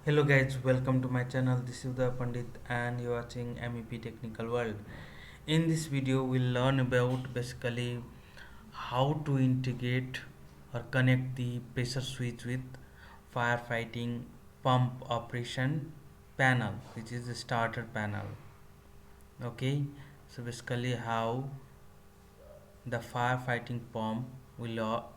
Hello guys, welcome to my channel. This is Uday Pandit and you are watching MEP Technical World. In this video, we'll learn about basically how to integrate or connect the pressure switch with firefighting pump operation panel, which is the starter panel. Okay, so basically how the firefighting pump will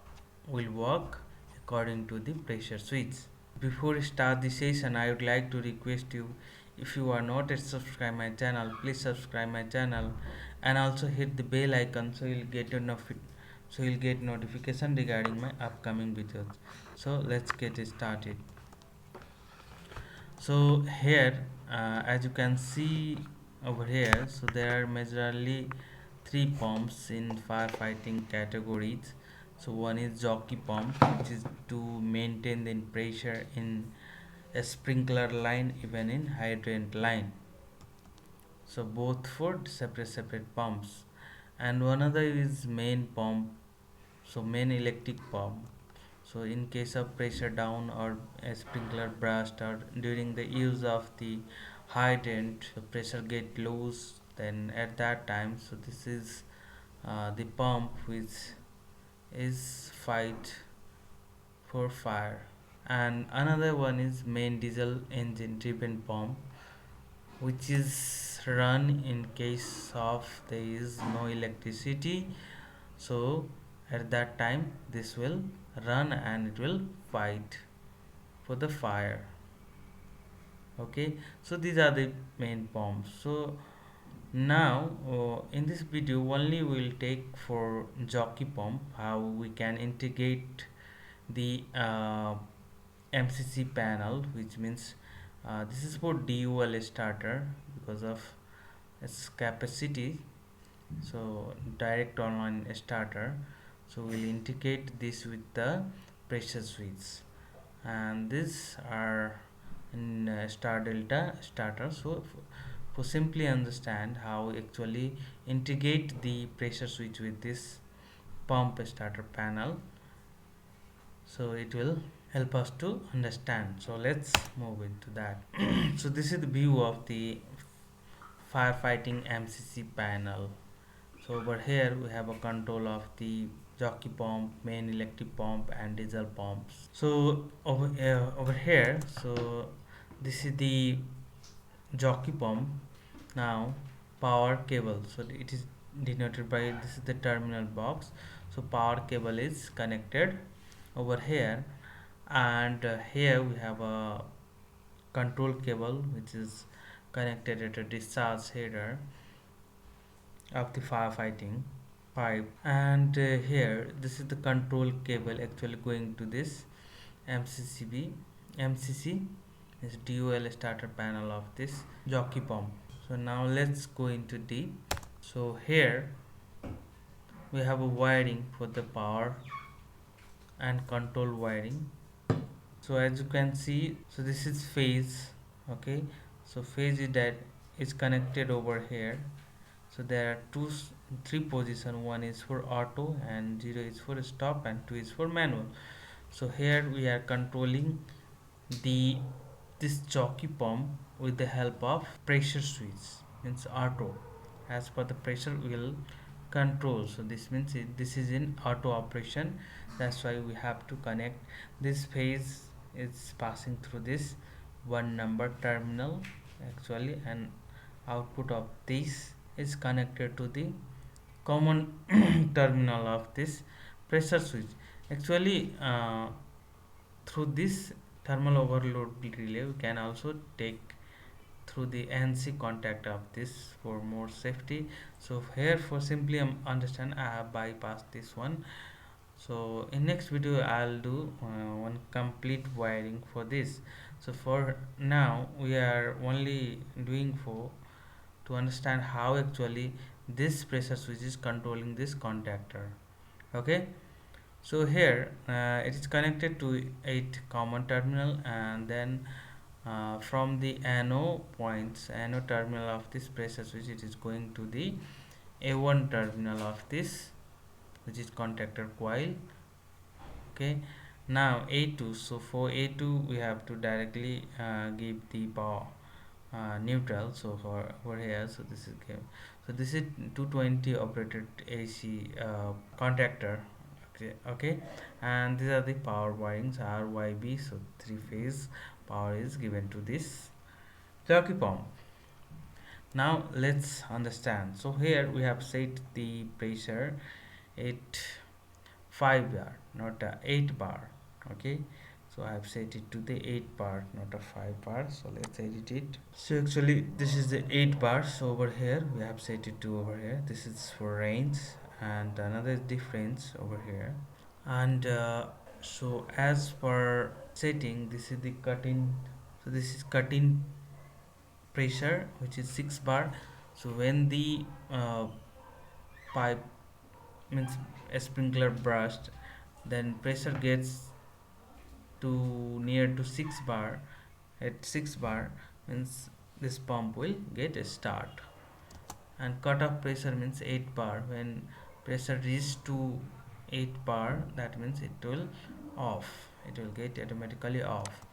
work according to the pressure switch. Before we start the session, I would like to request you, if you are not yet subscribe my channel, please subscribe my channel and also hit the bell icon so you'll get notification regarding my upcoming videos. So let's get started. So here, as you can see over here, so there are majorly three pumps in firefighting categories. So one is jockey pump, which is to maintain the pressure in a sprinkler line, even in hydrant line. So both for separate pumps. And one other is main pump, so main electric pump. So in case of pressure down or a sprinkler burst or during the use of the hydrant, the pressure get loose, then at that time, so this is the pump which is fight for fire. And another one is main diesel engine driven pump, which is run in case of there is no electricity. So at that time this will run and it will fight for the fire. Okay, so these are the main pumps. So now in this video only we'll take for jockey pump how we can integrate the MCC panel, which means this is for DUL starter because of its capacity. So direct online starter, so we'll integrate this with the pressure switch, and these are in star delta starter. So for simply understand how actually integrate the pressure switch with this pump starter panel, so it will help us to understand. So let's move into that. So this is the view of the firefighting MCC panel. So over here we have a control of the jockey pump, main electric pump and diesel pumps. So over here, so this is the jockey pump. Now power cable, so it is denoted by this is the terminal box. So power cable is connected over here, and here we have a control cable which is connected at a discharge header of the firefighting pipe. And here this is the control cable actually going to this MCC is DOL starter panel of this jockey pump. So now let's go into deep. So here we have a wiring for the power and control wiring. So as you can see, so this is phase. Okay, so phase is that is connected over here. So there are three position. One is for auto and 0 is for stop and 2 is for manual. So here we are controlling the this jockey pump with the help of pressure switch, means auto. As per the pressure we will control. So this means this is in auto operation. That's why we have to connect this phase is passing through this one number terminal actually, and output of this is connected to the common terminal of this pressure switch. Actually through this thermal overload relay we can also take through the NC contact of this for more safety. So here for simply understand I have bypassed this one. So in next video I'll do one complete wiring for this. So for now we are only doing for to understand how actually this pressure switch is controlling this contactor. Okay, so here it is connected to 8 common terminal, and then from the NO terminal of this pressure switch it is going to the A1 terminal of this, which is contactor coil. Okay, Now A2, so for A2 we have to directly give the power neutral. So for over here, so this is so this is 220 operated AC contactor. Okay, okay, and these are the power wirings RYB. So three phase power is given to this jockey pump. Now let's understand. So here we have set the pressure at 5 bar, not 8 bar. Okay, so I have set it to the 8 bar, not a 5 bar. So let's edit it. So actually this is the 8 bar. So over here we have set it to over here. This is for range, and another difference over here. And so as per setting, this is the cut-in. So this is cut-in pressure, which is 6 bar. So when the pipe means a sprinkler burst, then pressure gets to near to 6 bar. At 6 bar means this pump will get a start, and cutoff pressure means 8 bar. When pressure reaches to 8 bar, that means it will off, it will get automatically off.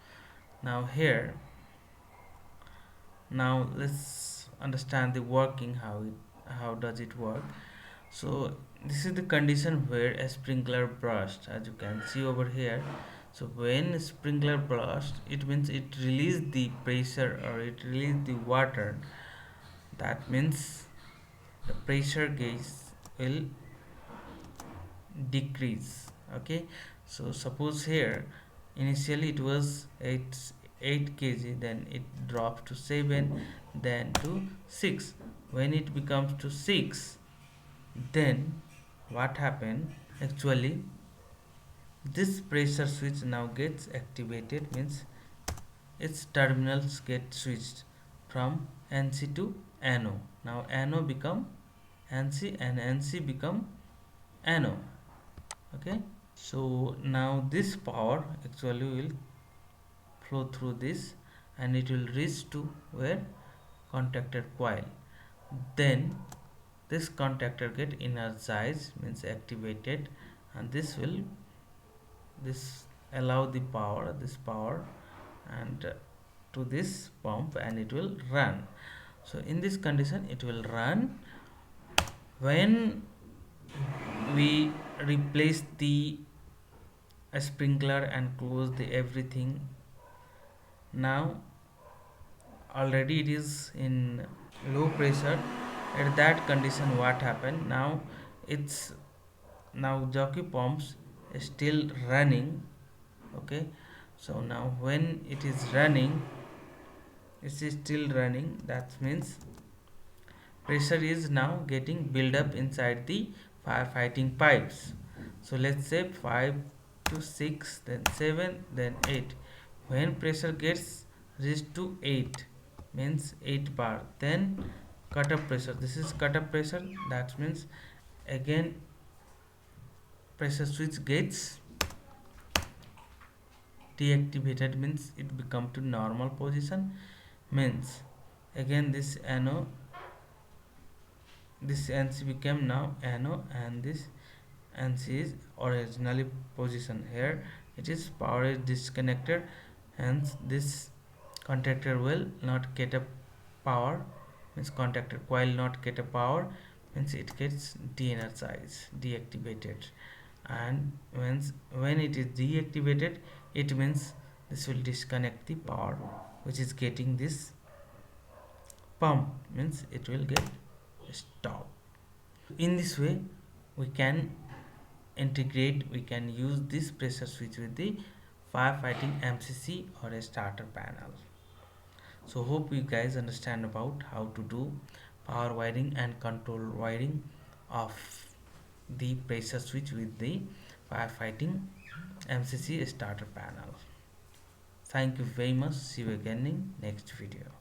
Now here, now let's understand the working, how does it work. So this is the condition where a sprinkler burst, as you can see over here. So when sprinkler burst, it means it release the pressure or it release the water. That means the pressure gauge will decrease. Okay, so suppose here initially it was 8 kg, then it drops to 7, then to 6. When it becomes to 6, then what happened actually, this pressure switch now gets activated, means its terminals get switched from NC to NO. Now NO become NC and NC become NO. Okay, so now this power actually will flow through this, and it will reach to where contactor coil. Then this contactor get energized, means activated, and this allow the power, this power, and to this pump, and it will run. So in this condition it will run. When we replace the sprinkler and close the everything, now already it is in low pressure. At that condition what happened, now it's, now jockey pumps is still running. Okay, so now when it is running, it is still running, that means pressure is now getting build up inside the firefighting pipes. So let's say 5 to 6, then 7, then 8. When pressure gets reached to 8, means 8 bar, then cutoff pressure, this is cutoff pressure, that means again pressure switch gets deactivated, means it become to normal position, means again this NO, this NC became now NO, and this NC is originally position here. It is power is disconnected, hence this contactor will not get a power, means contactor coil not get a power, means it gets de-energized, deactivated. And when it is deactivated, it means this will disconnect the power which is getting this pump, means it will get stopped. In this way we can integrate, we can use this pressure switch with the firefighting MCC or a starter panel. So hope you guys understand about how to do power wiring and control wiring of the pressure switch with the firefighting MCC starter panel. Thank you very much. See you again in next video.